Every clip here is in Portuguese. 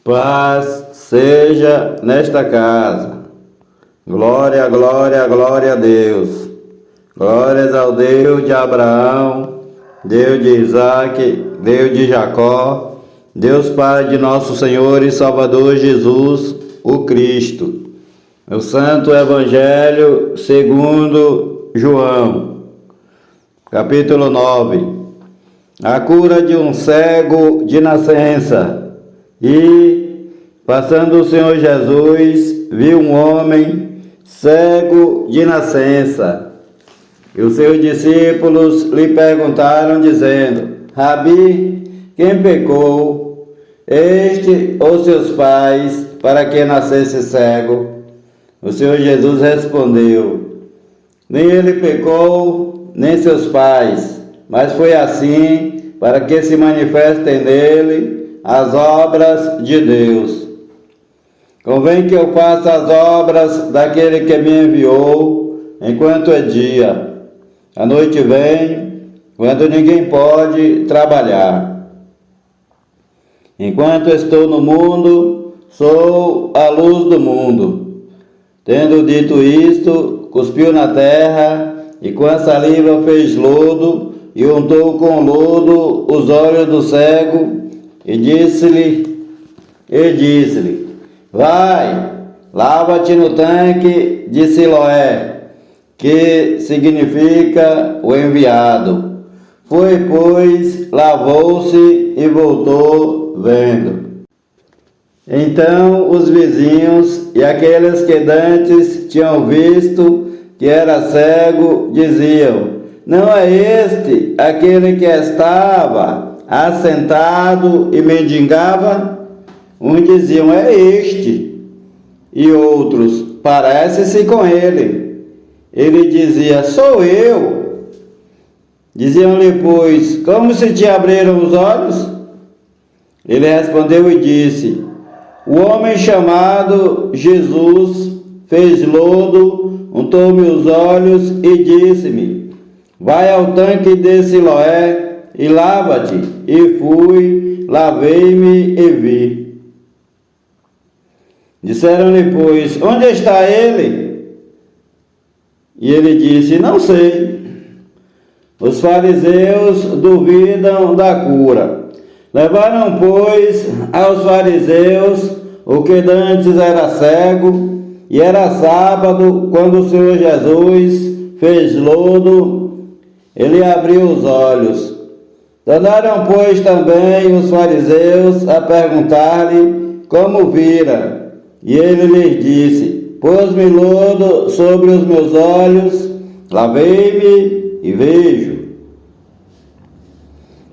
Paz seja nesta casa. Glória, glória, glória a Deus. Glórias ao Deus de Abraão, Deus de Isaac, Deus de Jacó, Deus Pai de nosso Senhor e Salvador Jesus, o Cristo. O Santo Evangelho segundo João, capítulo 9. A cura de um cego de nascença. E, passando o Senhor Jesus, viu um homem cego de nascença. E os seus discípulos lhe perguntaram, dizendo: Rabi, quem pecou, este ou seus pais, para que nascesse cego? O Senhor Jesus respondeu: Nem ele pecou, nem seus pais, mas foi assim para que se manifestem nele as obras de Deus. Convém que eu faça as obras daquele que me enviou, enquanto é dia. A noite vem, quando ninguém pode trabalhar. Enquanto estou no mundo, sou a luz do mundo. Tendo dito isto, cuspiu na terra, e com a saliva fez lodo, e untou com lodo os olhos do cego, e disse-lhe, vai, lava-te no tanque de Siloé, que significa o enviado. Foi, pois, lavou-se e voltou vendo. Então os vizinhos e aqueles que dantes tinham visto que era cego, diziam: Não é este aquele que estava assentado e mendigava? Uns diziam: É este. E outros: Parece-se com ele. Ele dizia: Sou eu. Diziam-lhe, pois: Como se te abriram os olhos? Ele respondeu e disse: O homem chamado Jesus fez lodo, untou-me os olhos e disse-me: Vai ao tanque de Siloé e lava-te. E fui, lavei-me e vi. Disseram-lhe, pois: Onde está ele? E ele disse: Não sei. Os fariseus duvidam da cura. Levaram, pois, aos fariseus o que dantes era cego, e era sábado, quando o Senhor Jesus fez lodo, ele abriu os olhos. Tornaram, pois, também os fariseus a perguntar-lhe como vira. E ele lhes disse: Pôs-me lodo sobre os meus olhos, lavei-me e vejo.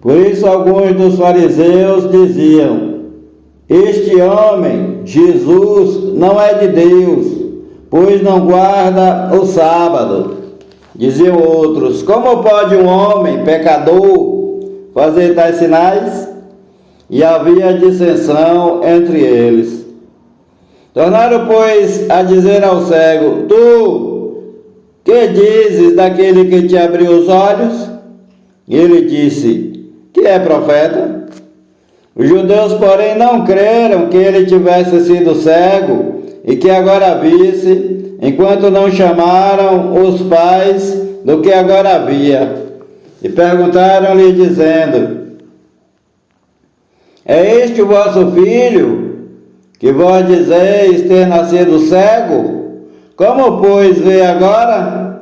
Por isso alguns dos fariseus diziam: Este homem, Jesus, não é de Deus, pois não guarda o sábado. Diziam outros: Como pode um homem pecador fazer tais sinais? E havia dissensão entre eles. Tornaram, pois, a dizer ao cego: Tu, que dizes daquele que te abriu os olhos? E ele disse: Que é profeta? Os judeus, porém, não creram que ele tivesse sido cego e que agora visse, enquanto não chamaram os pais do que agora via. E perguntaram-lhe, dizendo: É este o vosso filho, que vós dizeis ter nascido cego? Como, pois, vê agora?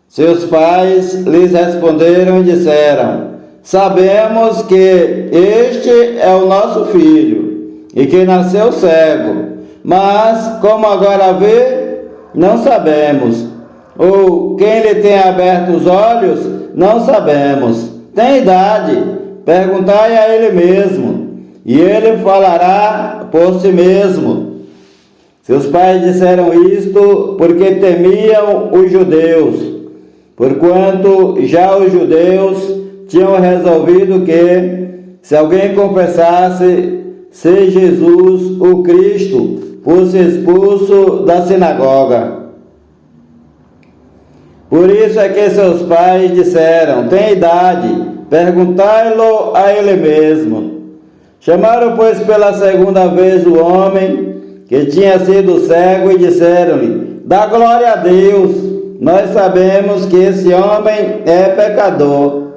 Seus pais lhes responderam e disseram: Sabemos que este é o nosso filho, e que nasceu cego, mas como agora vê, não sabemos. Ou quem lhe tem aberto os olhos, não sabemos. Tem idade, perguntai a ele mesmo, e ele falará por si mesmo. Seus pais disseram isto porque temiam os judeus, porquanto já os judeus tinham resolvido que, se alguém confessasse ser Jesus o Cristo, fosse expulso da sinagoga. Por isso é que seus pais disseram: Tem idade, perguntai-lo a ele mesmo. Chamaram, pois, pela segunda vez o homem que tinha sido cego e disseram-lhe: dá glória a Deus, nós sabemos que esse homem é pecador.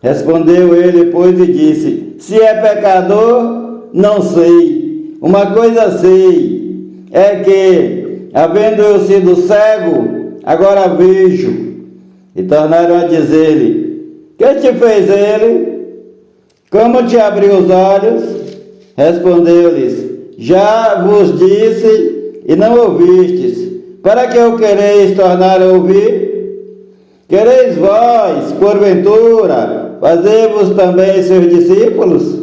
Respondeu ele, pois, e disse: se é pecador, não sei. Uma coisa sei, é que, havendo eu sido cego, agora vejo. E tornaram a dizer-lhe: que te fez ele? Como te abriu os olhos? Respondeu-lhes: já vos disse e não ouvistes. Para que o quereis tornar a ouvir? Quereis vós, porventura, fazer-vos também seus discípulos?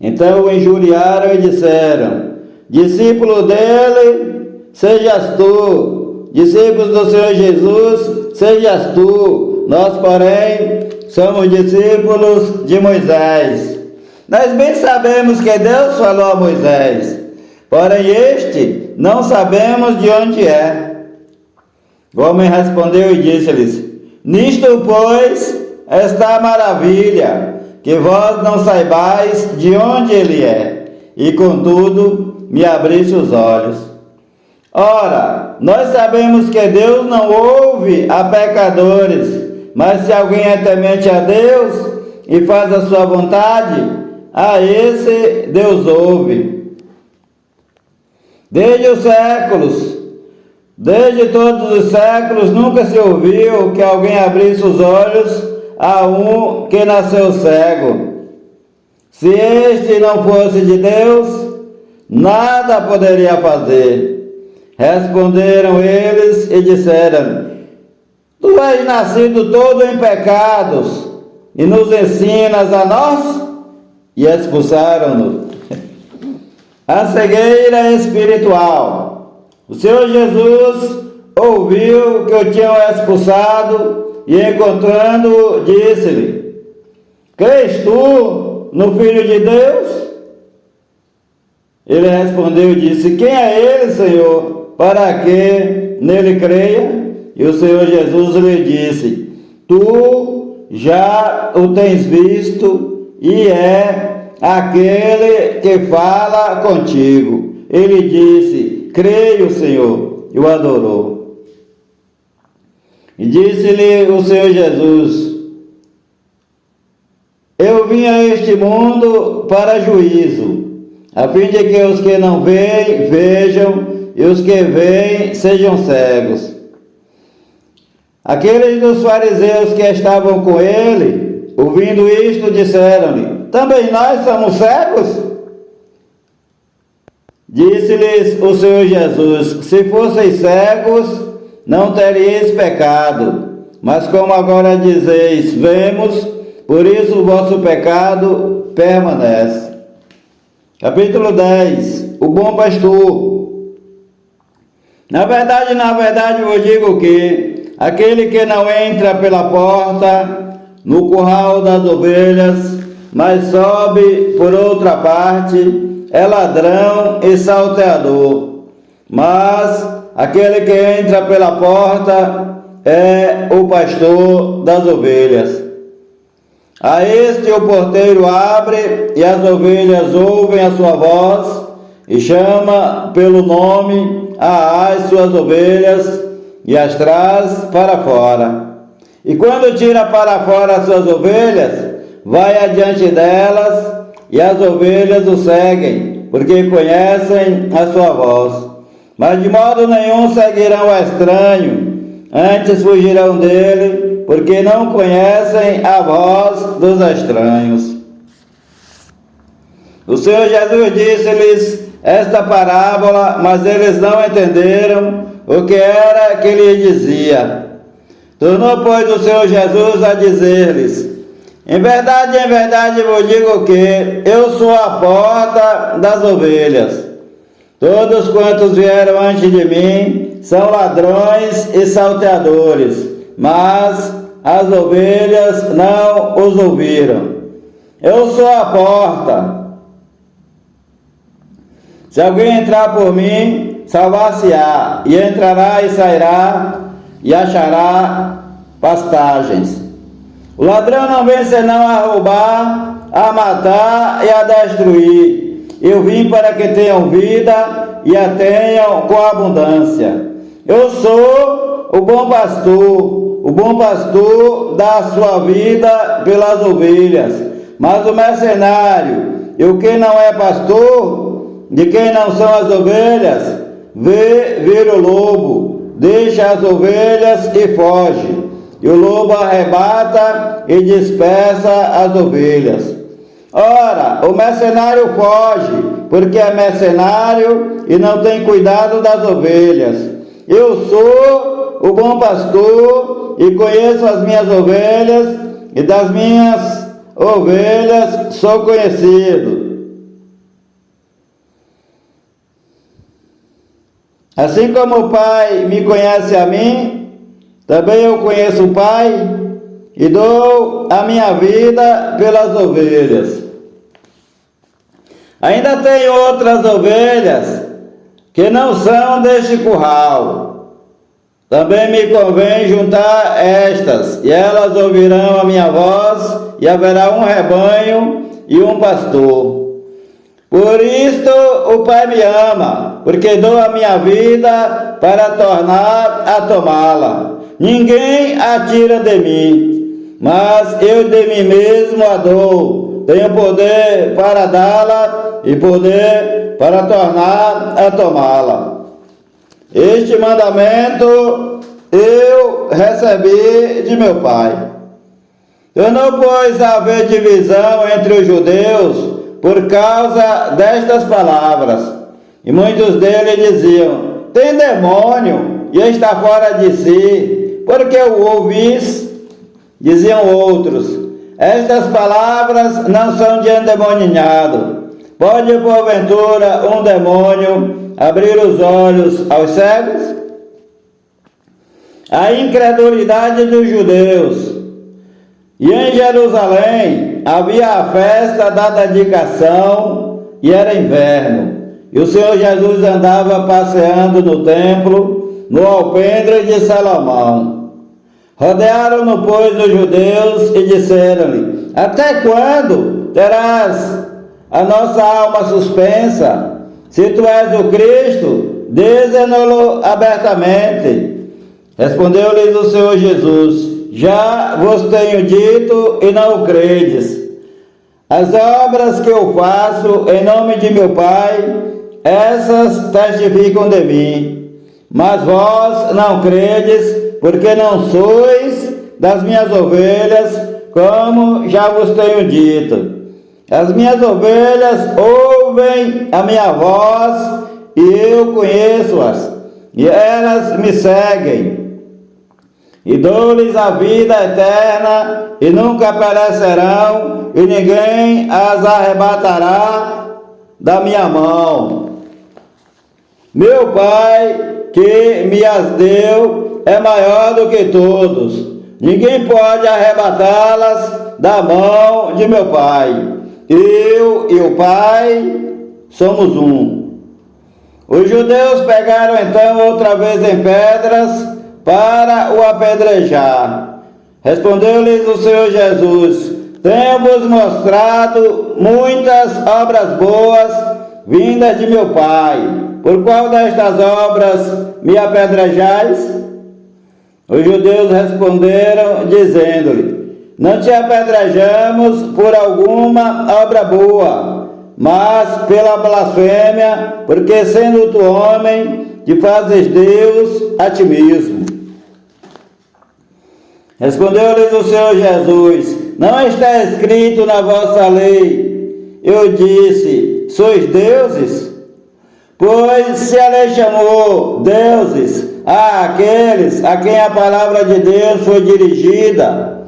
Então o injuriaram e disseram: discípulo dele sejas tu, discípulos do Senhor Jesus sejas tu, nós, porém, somos discípulos de Moisés. Nós bem sabemos que Deus falou a Moisés, porém este não sabemos de onde é. O homem respondeu e disse-lhes: nisto, pois, está a maravilha, que vós não saibais de onde ele é, e contudo me abriste os olhos. Ora, nós sabemos que Deus não ouve a pecadores, mas se alguém é temente a Deus e faz a sua vontade, a esse Deus ouve. Desde os séculos, desde todos os séculos, nunca se ouviu que alguém abrisse os olhos a um que nasceu cego. Se este não fosse de Deus, nada poderia fazer. Responderam eles e disseram: tu és nascido todo em pecados e nos ensinas a nós? E expulsaram-no. A cegueira espiritual. O Senhor Jesus ouviu que o tinham expulsado e, encontrando-o, disse-lhe: crês tu no Filho de Deus? Ele respondeu e disse: quem é ele, Senhor, para que nele creia? E o Senhor Jesus lhe disse: tu já o tens visto, e é aquele que fala contigo. Ele disse: creio, Senhor, e o adorou. E disse-lhe o Senhor Jesus: eu vim a este mundo para juízo, a fim de que os que não veem, vejam, e os que veem, sejam cegos. Aqueles dos fariseus que estavam com ele, ouvindo isto, disseram-lhe: também nós somos cegos? Disse-lhes o Senhor Jesus: se fosseis cegos, não teríeis pecado. Mas como agora dizeis: vemos, por isso o vosso pecado permanece. Capítulo 10. O bom pastor. Na verdade vos digo que aquele que não entra pela porta no curral das ovelhas, mas sobe por outra parte, é ladrão e salteador. Mas aquele que entra pela porta é o pastor das ovelhas. A este o porteiro abre, e as ovelhas ouvem a sua voz, e chama pelo nome às suas ovelhas, e as traz para fora. E quando tira para fora as suas ovelhas, vai adiante delas, e as ovelhas o seguem, porque conhecem a sua voz. Mas de modo nenhum seguirão o estranho, antes fugirão dele, porque não conhecem a voz dos estranhos. O Senhor Jesus disse-lhes esta parábola, mas eles não entenderam o que era que lhe dizia. Tornou, pois, o Senhor Jesus a dizer-lhes: em verdade vos digo que eu sou a porta das ovelhas. Todos quantos vieram antes de mim são ladrões e salteadores, mas as ovelhas não os ouviram. Eu sou a porta. Se alguém entrar por mim, salvar-se-á, e entrará e sairá, e achará pastagens. O ladrão não vem senão a roubar, a matar e a destruir. Eu vim para que tenham vida e a tenham com abundância. Eu sou o bom pastor dá a sua vida pelas ovelhas. Mas o mercenário, e o que não é pastor, de quem não são as ovelhas, vira o lobo, deixa as ovelhas e foge. E o lobo arrebata e dispersa as ovelhas. Ora, o mercenário foge, porque é mercenário e não tem cuidado das ovelhas. Eu sou o bom pastor e conheço as minhas ovelhas, e das minhas ovelhas sou conhecido. Assim como o Pai me conhece a mim, também eu conheço o Pai e dou a minha vida pelas ovelhas. Ainda tenho outras ovelhas que não são deste curral. Também me convém juntar estas, e elas ouvirão a minha voz, e haverá um rebanho e um pastor. Por isto o Pai me ama, porque dou a minha vida para tornar a tomá-la. Ninguém a tira de mim, mas eu de mim mesmo a dou. Tenho poder para dá-la e poder para tornar a tomá-la. Este mandamento eu recebi de meu Pai. Eu não pus haver divisão entre os judeus por causa destas palavras. E muitos deles diziam: tem demônio e está fora de si. Porque o ouvis? Diziam outros: estas palavras não são de endemoniado. Pode porventura um demônio abrir os olhos aos cegos? A incredulidade dos judeus. E em Jerusalém havia a festa da dedicação e era inverno. E o Senhor Jesus andava passeando no templo, no alpendre de Salomão. Rodearam-no, pois, os judeus e disseram-lhe: até quando terás a nossa alma suspensa? Se tu és o Cristo, dize-nos-lo abertamente. Respondeu-lhes o Senhor Jesus: já vos tenho dito e não o credes. As obras que eu faço em nome de meu Pai, essas testificam de mim. Mas vós não credes, porque não sois das minhas ovelhas, como já vos tenho dito. As minhas ovelhas ouvem a minha voz, e eu conheço-as, e elas me seguem. E dou-lhes a vida eterna, e nunca perecerão, e ninguém as arrebatará da minha mão. Meu Pai, que me as deu, é maior do que todos. Ninguém pode arrebatá-las da mão de meu Pai. Eu e o Pai somos um. Os judeus pegaram então outra vez em pedras para o apedrejar. Respondeu-lhes o Senhor Jesus: tenho-vos mostrado muitas obras boas vindas de meu Pai. Por qual destas obras me apedrejais? Os judeus responderam, dizendo-lhe: não te apedrejamos por alguma obra boa, mas pela blasfêmia, porque sendo tu homem, te fazes Deus a ti mesmo. Respondeu-lhes o Senhor Jesus: não está escrito na vossa lei? Eu disse: sois deuses? Pois se a lei chamou deuses àqueles a quem a palavra de Deus foi dirigida,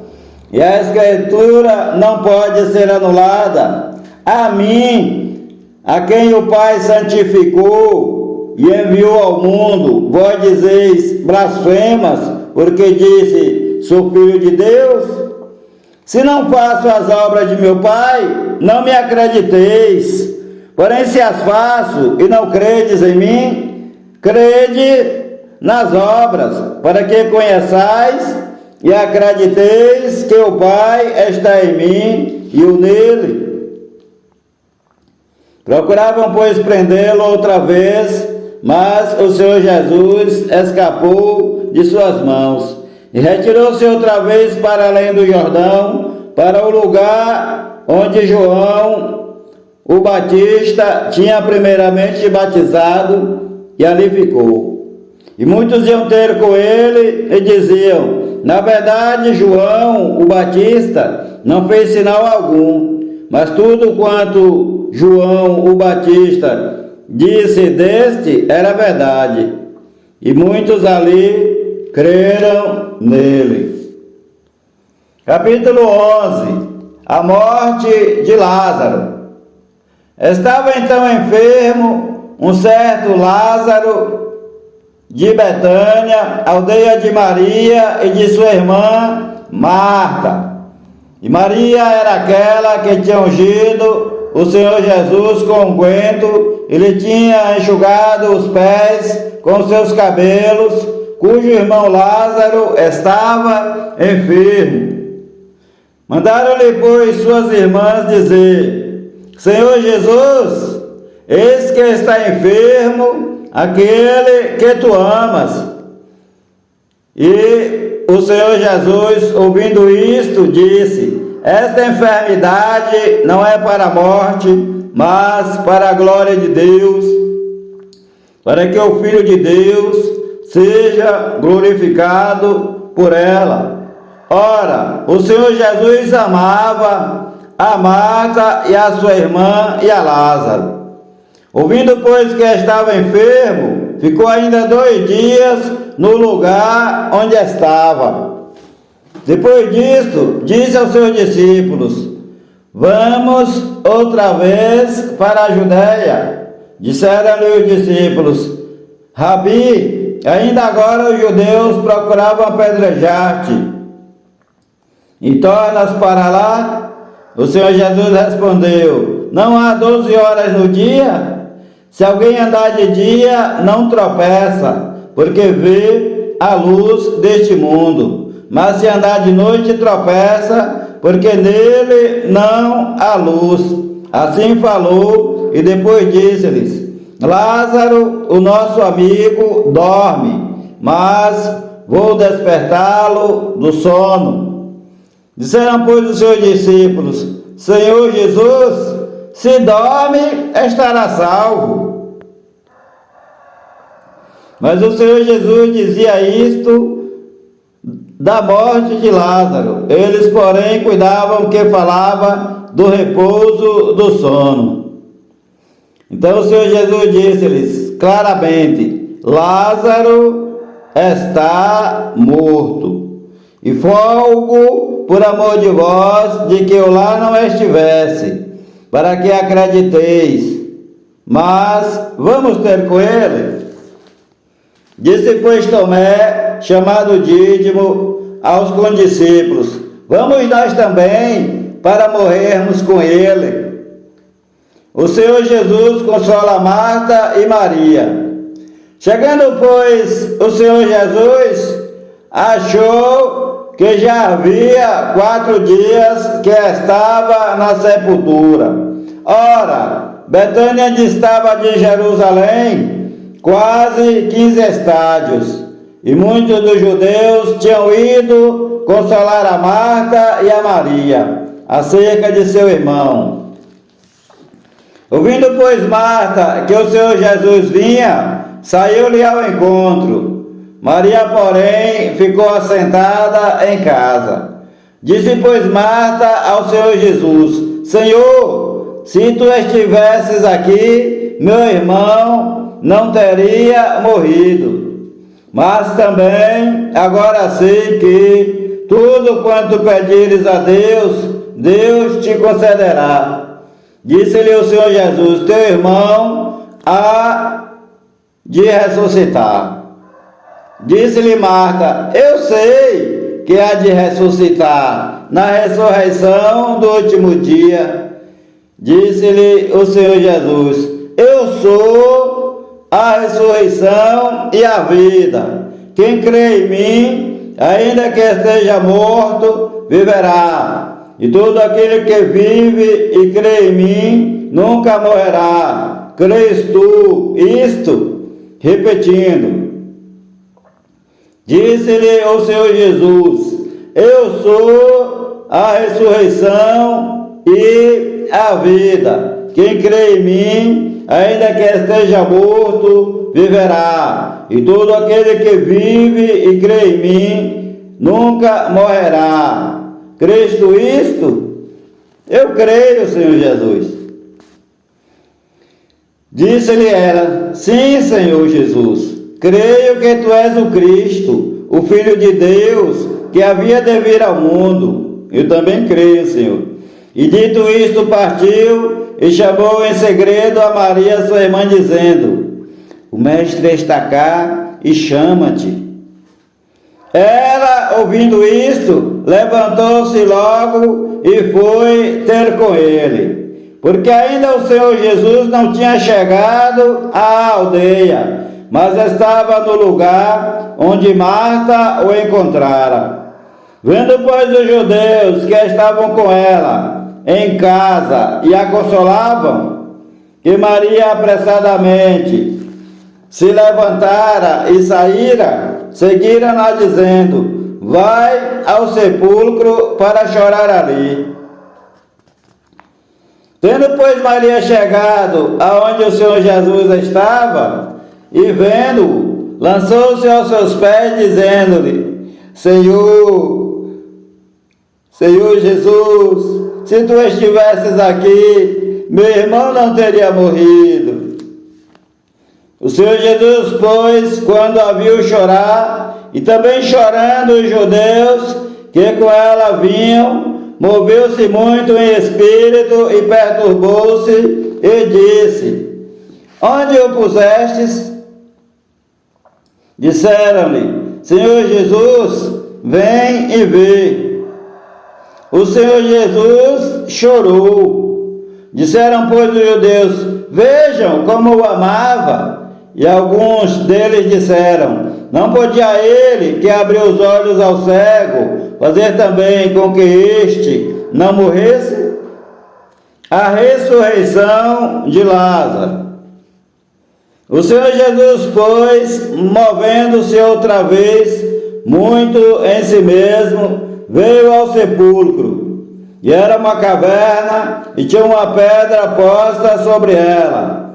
e a Escritura não pode ser anulada, a mim, a quem o Pai santificou e enviou ao mundo, vós dizeis blasfemas, porque disse: sou filho de Deus? Se não faço as obras de meu Pai, não me acrediteis. Porém, se as faço e não credes em mim, crede nas obras, para que conheçais e acrediteis que o Pai está em mim e eu nele. Procuravam, pois, prendê-lo outra vez, mas o Senhor Jesus escapou de suas mãos e retirou-se outra vez para além do Jordão, para o lugar onde João, o Batista, tinha primeiramente batizado, e ali ficou. E muitos iam ter com ele e diziam: na verdade, João, o Batista, não fez sinal algum, mas tudo quanto João, o Batista, disse deste era verdade. E muitos ali creram nele. Capítulo 11. A morte de Lázaro. Estava então enfermo um certo Lázaro de Betânia, aldeia de Maria e de sua irmã Marta. E Maria era aquela que tinha ungido o Senhor Jesus com unguento e lhe tinha enxugado os pés com seus cabelos, cujo irmão Lázaro estava enfermo. Mandaram-lhe, pois, suas irmãs dizer: Senhor Jesus, eis que está enfermo aquele que tu amas. E o Senhor Jesus, ouvindo isto, disse: esta enfermidade não é para a morte, mas para a glória de Deus, para que o Filho de Deus seja glorificado por ela. Ora, o Senhor Jesus amava a Marta e a sua irmã e a Lázaro. Ouvindo, pois, que estava enfermo, ficou ainda 2 dias no lugar onde estava. Depois disto, disse aos seus discípulos: vamos outra vez para a Judéia. Disseram-lhe os discípulos: Rabi, ainda agora os judeus procuravam apedrejar-te, e tornas para lá? O Senhor Jesus respondeu: não há 12 horas no dia? Se alguém andar de dia, não tropeça, porque vê a luz deste mundo. Mas se andar de noite, tropeça, porque nele não há luz. Assim falou, e depois disse-lhes: Lázaro, o nosso amigo, dorme, mas vou despertá-lo do sono. Disseram, pois, os seus discípulos: Senhor Jesus, se dorme, estará salvo. Mas o Senhor Jesus dizia isto da morte de Lázaro. Eles, porém, cuidavam que falava do repouso do sono. Então o Senhor Jesus disse-lhes claramente: Lázaro está morto, e folgo por amor de vós de que eu lá não estivesse, para que acrediteis. Mas vamos ter com ele? Disse, pois, Tomé, chamado Dídimo, aos condiscípulos: vamos nós também, para morrermos com ele. O Senhor Jesus consola Marta e Maria. Chegando, pois, o Senhor Jesus achou que já havia 4 dias que estava na sepultura. Ora, Betânia distava de Jerusalém quase 15 estádios, e muitos dos judeus tinham ido consolar a Marta e a Maria acerca de seu irmão. Ouvindo, pois, Marta que o Senhor Jesus vinha, saiu-lhe ao encontro. Maria, porém, ficou assentada em casa. Disse, pois, Marta ao Senhor Jesus: Senhor, se tu estivesses aqui, meu irmão não teria morrido. Mas também agora sei que tudo quanto pedires a Deus, Deus te concederá. Disse-lhe o Senhor Jesus: teu irmão há de ressuscitar. Disse-lhe Marta: eu sei que há de ressuscitar na ressurreição do último dia. Disse-lhe o Senhor Jesus: eu sou a ressurreição e a vida. Quem crê em mim, ainda que esteja morto, viverá. E todo aquele que vive e crê em mim, nunca morrerá. Crês tu isto? Repetindo, disse-lhe o Senhor Jesus: eu sou a ressurreição e a vida. Quem crê em mim, ainda que esteja morto, viverá. E todo aquele que vive e crê em mim, nunca morrerá. Crês tu isto? Eu creio, Senhor Jesus. Disse-lhe ela: sim, Senhor Jesus, creio que tu és o Cristo, o Filho de Deus, que havia de vir ao mundo. Eu também creio, Senhor. E dito isto, partiu e chamou em segredo a Maria, sua irmã, dizendo: o mestre está cá e chama-te. Ela, ouvindo isto, levantou-se logo e foi ter com ele, porque ainda o Senhor Jesus não tinha chegado à aldeia, mas estava no lugar onde Marta o encontrara. Vendo, pois, os judeus que estavam com ela em casa e a consolavam, que Maria apressadamente se levantara e saíra, seguiram-na dizendo: vai ao sepulcro para chorar ali. Tendo, pois, Maria chegado aonde o Senhor Jesus estava, e vendo-o, lançou-se aos seus pés, dizendo-lhe: Senhor Jesus, se tu estivesses aqui, meu irmão não teria morrido. O Senhor Jesus, pois, quando a viu chorar, e também chorando os judeus que com ela vinham, moveu-se muito em espírito e perturbou-se e disse: onde o pusestes? Disseram-lhe: Senhor Jesus, vem e vê. O Senhor Jesus chorou. Disseram, pois, os judeus: vejam como o amava. E alguns deles disseram: não podia ele, que abriu os olhos ao cego, fazer também com que este não morresse? A ressurreição de Lázaro. O Senhor Jesus, pois, movendo-se outra vez, muito em si mesmo, veio ao sepulcro. E era uma caverna, e tinha uma pedra posta sobre ela.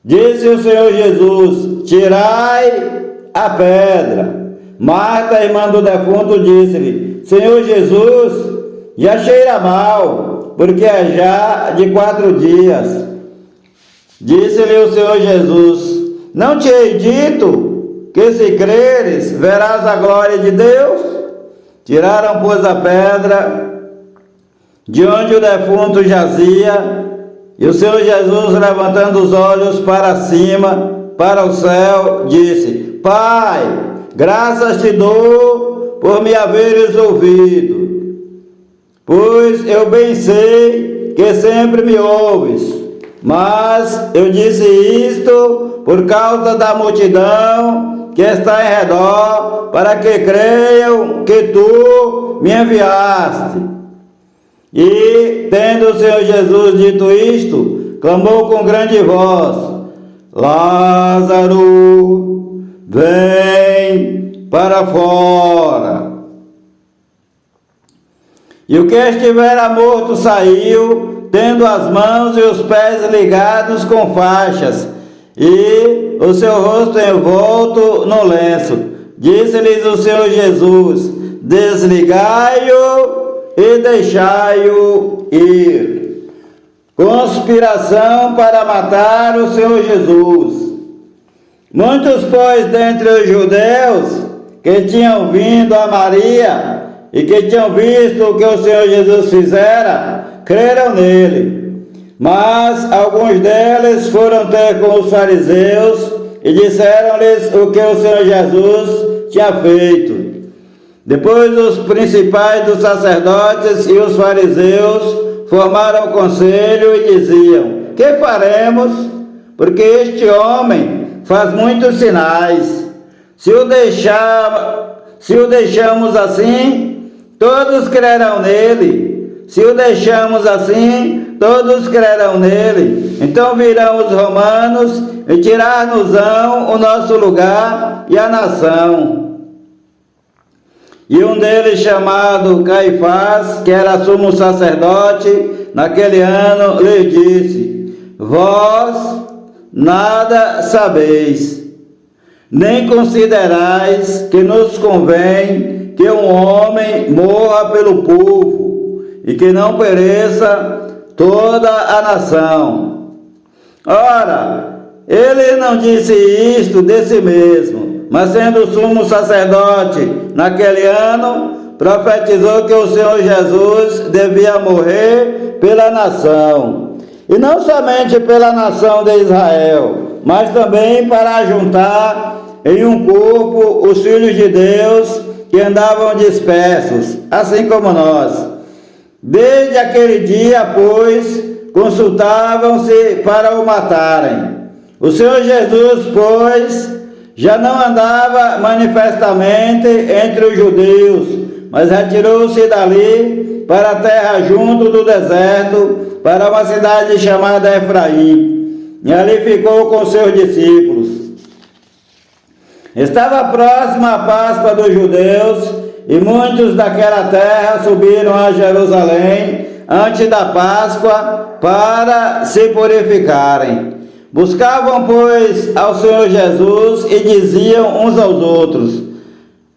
Disse o Senhor Jesus: tirai a pedra. Marta, irmã do defunto, disse-lhe: Senhor Jesus, já cheira mal, porque é já de 4 dias. Disse-lhe o Senhor Jesus: não te hei dito que, se creres, verás a glória de Deus? Tiraram, pois, a pedra de onde o defunto jazia. E o Senhor Jesus, levantando os olhos para cima, para o céu, disse: Pai, graças te dou por me haveres ouvido, pois eu bem sei que sempre me ouves, mas eu disse isto por causa da multidão que está em redor, para que creiam que tu me enviaste. E, tendo o Senhor Jesus dito isto, clamou com grande voz: Lázaro, vem para fora. E o que estivera morto saiu, tendo as mãos e os pés ligados com faixas, e o seu rosto envolto no lenço. Disse-lhes o Senhor Jesus: desligai-o e deixai-o ir. Conspiração para matar o Senhor Jesus. Muitos, pois, dentre os judeus que tinham vindo a Maria e que tinham visto o que o Senhor Jesus fizera, creram nele. Mas alguns deles foram ter com os fariseus e disseram-lhes o que o Senhor Jesus tinha feito. Depois os principais dos sacerdotes e os fariseus formaram conselho e diziam: que faremos? Porque este homem faz muitos sinais. Se Se o deixamos assim, todos crerão nele. Se o deixamos assim, todos crerão nele. Então virão os romanos e tirar-nos-ão o nosso lugar e a nação. E um deles, chamado Caifás, que era sumo sacerdote, naquele ano, lhe disse: vós nada sabeis, nem considerais que nos convém que um homem morra pelo povo, e que não pereça toda a nação. Ora, ele não disse isto de si mesmo, mas sendo sumo sacerdote naquele ano, profetizou que o Senhor Jesus devia morrer pela nação, e não somente pela nação de Israel, mas também para ajuntar em um corpo os filhos de Deus que andavam dispersos, assim como nós. Desde aquele dia, pois, consultavam-se para o matarem. O Senhor Jesus, pois, já não andava manifestamente entre os judeus, mas retirou-se dali para a terra junto do deserto, para uma cidade chamada Efraim, e ali ficou com seus discípulos. Estava próxima a Páscoa dos judeus, e muitos daquela terra subiram a Jerusalém antes da Páscoa para se purificarem. Buscavam, pois, ao Senhor Jesus e diziam uns aos outros,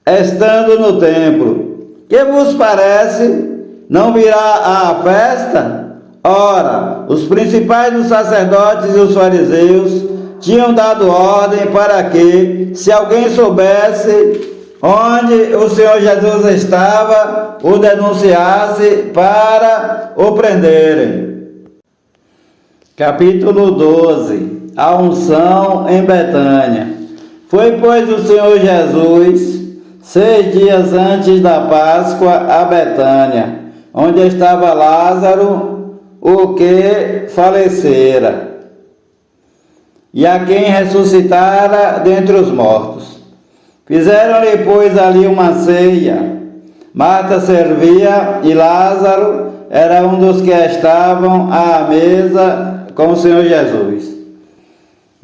estando no templo: que vos parece? Não virá a festa? Ora, os principais dos sacerdotes e os fariseus tinham dado ordem para que, se alguém soubesse onde o Senhor Jesus estava, o denunciasse para o prenderem. Capítulo 12. A unção em Betânia. Foi, pois, o Senhor Jesus 6 dias antes da Páscoa a Betânia, onde estava Lázaro, o que falecera, e a quem ressuscitara dentre os mortos. Fizeram-lhe, pois, ali uma ceia. Marta servia e Lázaro era um dos que estavam à mesa com o Senhor Jesus.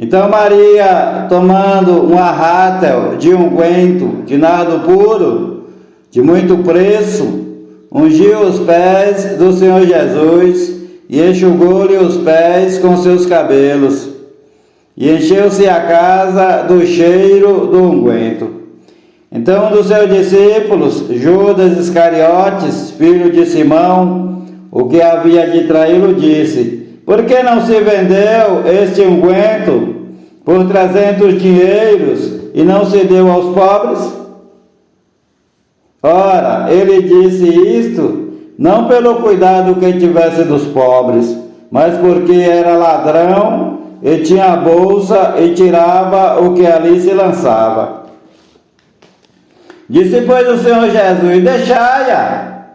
Então Maria, tomando um arrátel de unguento de nardo puro, de muito preço, ungiu os pés do Senhor Jesus e enxugou-lhe os pés com seus cabelos. E encheu-se a casa do cheiro do unguento. Então um dos seus discípulos, Judas Iscariotes, filho de Simão, o que havia de traí-lo, disse: por que não se vendeu este unguento por 300 dinheiros e não se deu aos pobres? Ora, ele disse isto não pelo cuidado que tivesse dos pobres, mas porque era ladrão e tinha a bolsa e tirava o que ali se lançava. Disse, pois, o Senhor Jesus: deixai-a,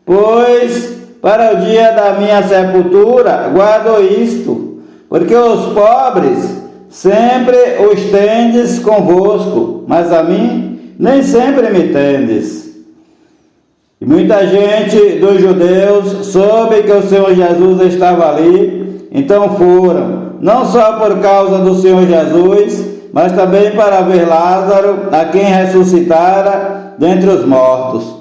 pois para o dia da minha sepultura guardo isto, porque os pobres sempre os tendes convosco, mas a mim nem sempre me tendes. E muita gente dos judeus soube que o Senhor Jesus estava ali, então foram, não só por causa do Senhor Jesus, mas também para ver Lázaro, a quem ressuscitara dentre os mortos.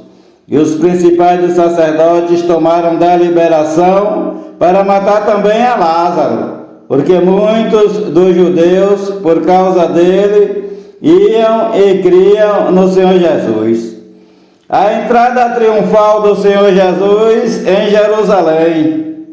E os principais dos sacerdotes tomaram deliberação para matar também a Lázaro, porque muitos dos judeus, por causa dele, iam e criam no Senhor Jesus. A entrada triunfal do Senhor Jesus em Jerusalém.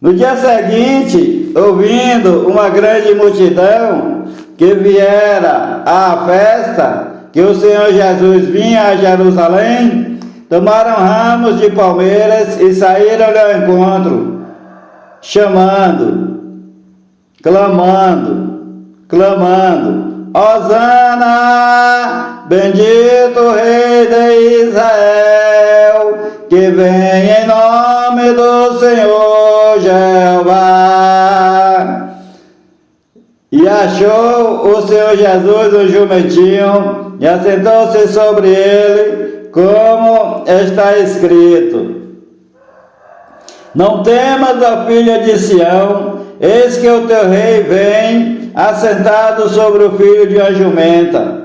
No dia seguinte, ouvindo uma grande multidão que viera à festa, que o Senhor Jesus vinha a Jerusalém, tomaram ramos de palmeiras e saíram-lhe ao encontro, chamando, clamando, Hosana, bendito o Rei de Israel, que vem em nome do Senhor Jeová. E achou o Senhor Jesus um jumentinho e assentou-se sobre ele, como está escrito: Não temas, ó filha de Sião, eis que o teu rei vem, assentado sobre o filho de uma jumenta.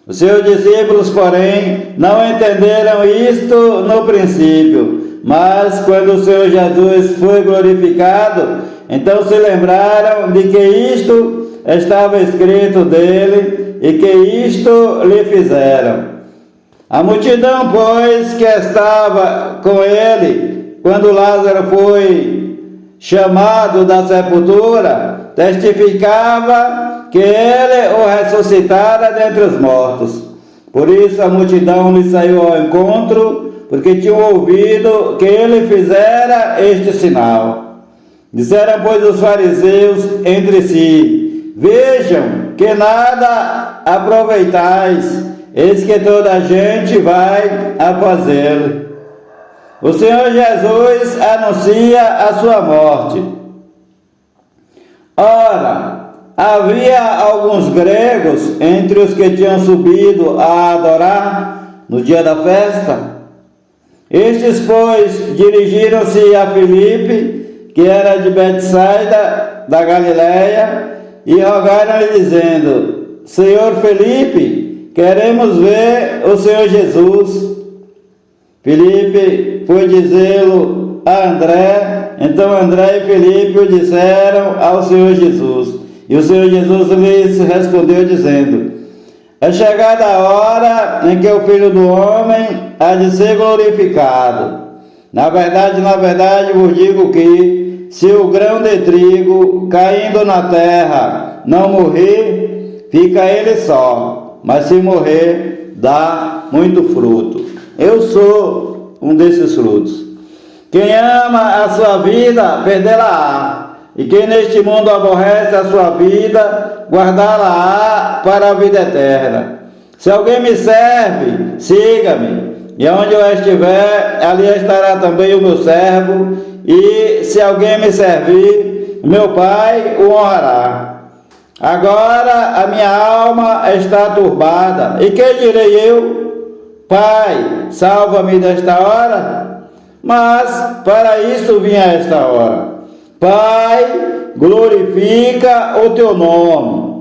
Os seus discípulos, porém, não entenderam isto no princípio, mas quando o Senhor Jesus foi glorificado, então se lembraram de que isto estava escrito dele e que isto lhe fizeram. A multidão, pois, que estava com ele, quando Lázaro foi chamado da sepultura, testificava que ele o ressuscitara dentre os mortos. Por isso a multidão lhe saiu ao encontro, porque tinham ouvido que ele fizera este sinal. Disseram, pois, os fariseus entre si: Vejam que nada aproveitais, eis que toda a gente vai após ele. O Senhor Jesus anuncia a sua morte. Ora, havia alguns gregos entre os que tinham subido a adorar no dia da festa. Estes, pois, dirigiram-se a Filipe, que era de Betsaida, da Galileia, e rogaram-lhe, dizendo: Senhor Filipe, queremos ver o Senhor Jesus. Filipe foi dizê-lo a André, então André e Filipe o disseram ao Senhor Jesus. E o Senhor Jesus lhes respondeu, dizendo: É chegada a hora em que o Filho do Homem há de ser glorificado. Na verdade, vos digo que, se o grão de trigo caindo na terra não morrer, fica ele só, mas se morrer, dá muito fruto. Eu sou um desses frutos. Quem ama a sua vida, perdê-la-á. E quem neste mundo aborrece a sua vida, guardá-la-á para a vida eterna. Se alguém me serve, siga-me. E onde eu estiver, ali estará também o meu servo. E se alguém me servir, meu Pai o honrará. Agora a minha alma está turbada. E que direi eu? Pai, salva-me desta hora. Mas para isso vim a esta hora. Pai, glorifica o teu nome.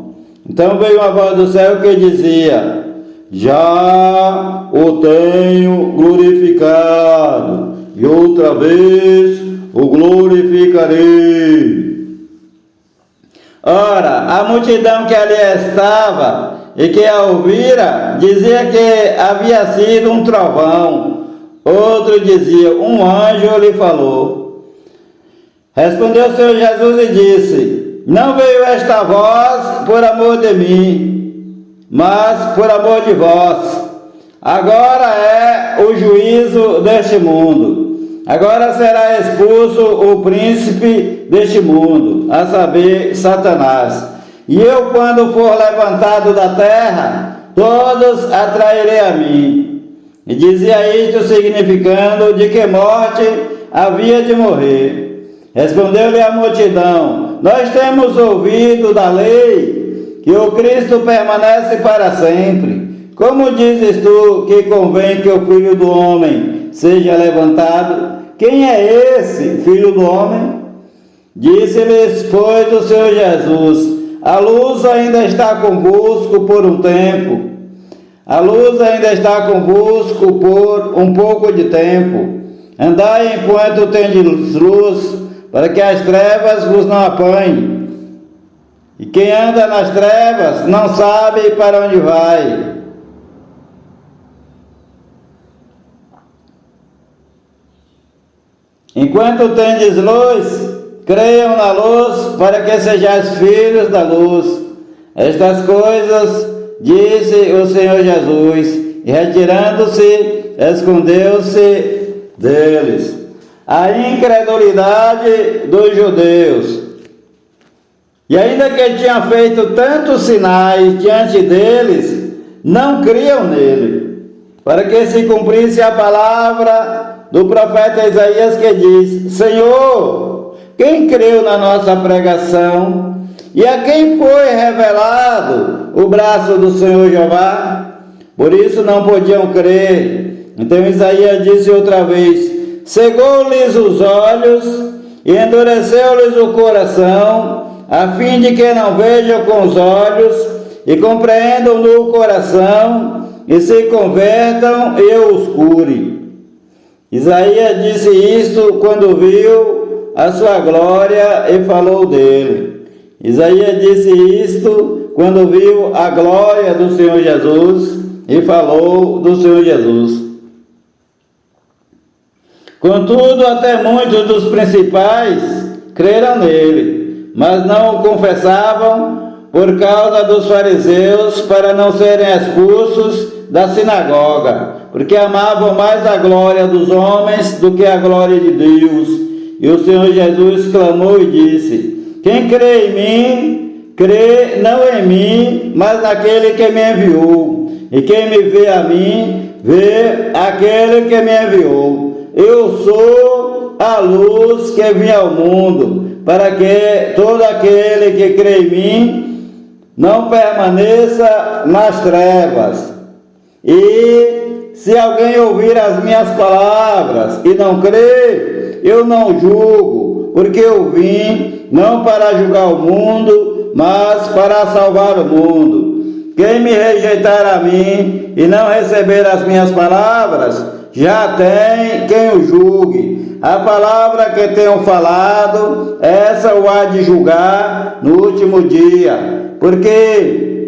Então veio uma voz do céu que dizia: Já o tenho glorificado, e outra vez o glorificarei. Ora, a multidão que ali estava e que a ouvira, dizia que havia sido um trovão. Outro dizia: um anjo lhe falou. Respondeu o Senhor Jesus e disse: Não veio esta voz por amor de mim, mas por amor de vós. Agora é o juízo deste mundo. Agora será expulso o príncipe deste mundo, a saber, Satanás. E eu, quando for levantado da terra, todos atrairei a mim. E dizia isto significando de que morte havia de morrer. Respondeu-lhe a multidão: Nós temos ouvido da lei que o Cristo permanece para sempre. Como dizes tu que convém que o Filho do Homem seja levantado? Quem é esse Filho do Homem? Disse-lhes, pois, o Senhor Jesus: A luz ainda está convosco por um tempo. A luz ainda está convosco por um pouco de tempo. Andai enquanto tendes luz, para que as trevas vos não apanhem. E quem anda nas trevas não sabe para onde vai. Enquanto tendes luz, creiam na luz, para que sejais filhos da luz. Estas coisas disse o Senhor Jesus, e retirando-se, escondeu-se deles. A incredulidade dos judeus. E ainda que ele tinha feito tantos sinais diante deles, não criam nele, para que se cumprisse a palavra do profeta Isaías, que diz: Senhor, quem creu na nossa pregação? E a quem foi revelado o braço do Senhor Jeová? por isso não podiam crer. Então Isaías disse outra vez: cegou-lhes os olhos e endureceu-lhes o coração, a fim de que não vejam com os olhos e compreendam no coração e se convertam e eu os cure. Isaías disse isto quando viu a sua glória e falou dele. Isaías disse isto quando viu a glória do Senhor Jesus e falou do Senhor Jesus. Contudo, até muitos dos principais creram nele, mas não o confessavam por causa dos fariseus, para não serem expulsos da sinagoga, porque amavam mais a glória dos homens do que a glória de Deus. E o Senhor Jesus clamou e disse: quem crê em mim, crê não em mim, mas naquele que me enviou. E quem me vê a mim, vê aquele que me enviou. Eu sou a luz que vem ao mundo, para que todo aquele que crê em mim não permaneça nas trevas. E se alguém ouvir as minhas palavras e não crer, eu não julgo, porque eu vim não para julgar o mundo, mas para salvar o mundo. Quem me rejeitar a mim e não receber as minhas palavras, já tem quem o julgue. A palavra que tenho falado, essa o há de julgar no último dia. Porque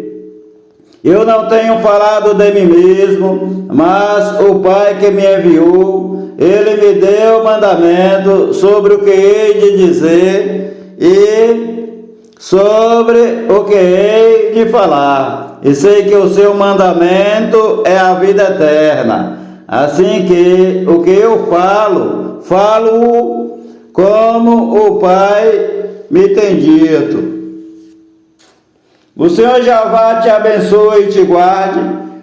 eu não tenho falado de mim mesmo, mas o Pai que me enviou, ele me deu mandamento sobre o que hei de dizer e sobre o que hei de falar. E sei que o seu mandamento é a vida eterna. Assim que o que eu falo, falo como o Pai me tem dito. O Senhor Jeová te abençoe e te guarde.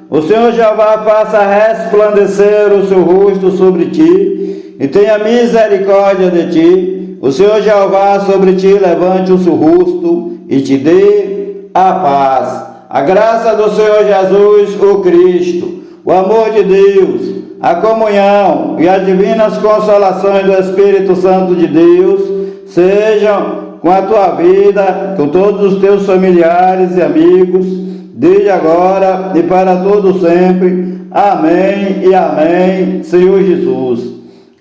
O Senhor Jeová faça resplandecer o seu rosto sobre ti e tenha misericórdia de ti. O Senhor Jeová sobre ti levante o seu rosto e te dê a paz. A graça do Senhor Jesus, o Cristo, o amor de Deus, a comunhão e as divinas consolações do Espírito Santo de Deus sejam com a tua vida, com todos os teus familiares e amigos, desde agora e para todo sempre. Amém e amém, Senhor Jesus.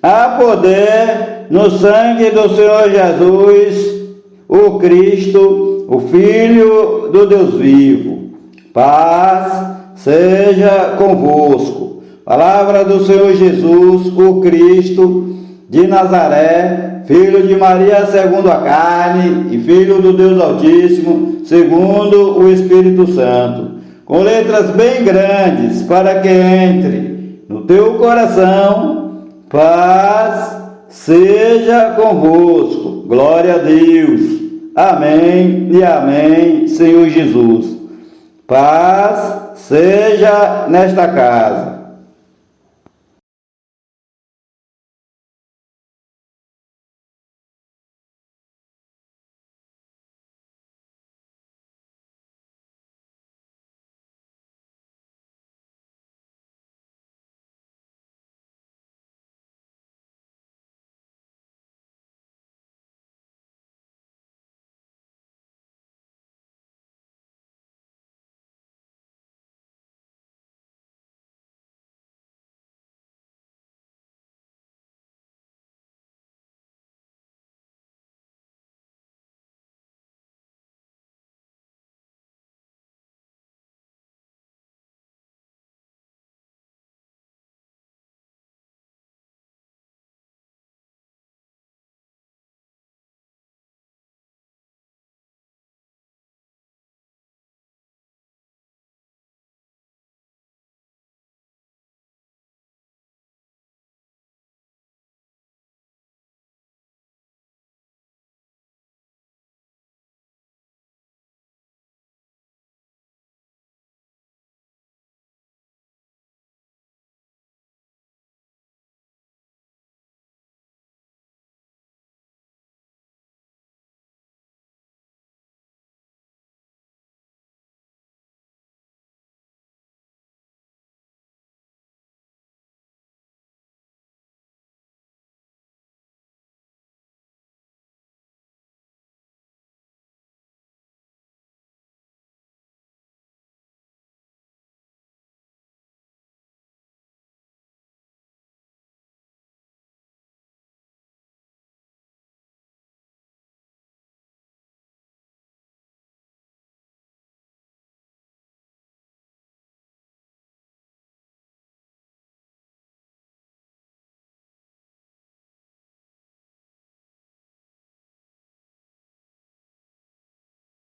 Há poder no sangue do Senhor Jesus, o Cristo, o Filho do Deus vivo. Paz seja convosco. Palavra do Senhor Jesus, o Cristo de Nazaré, Filho de Maria segundo a carne e Filho do Deus Altíssimo, segundo o Espírito Santo, com letras bem grandes, para que entre no teu coração. Paz seja convosco. Glória a Deus. Amém e amém, Senhor Jesus. Paz seja nesta casa.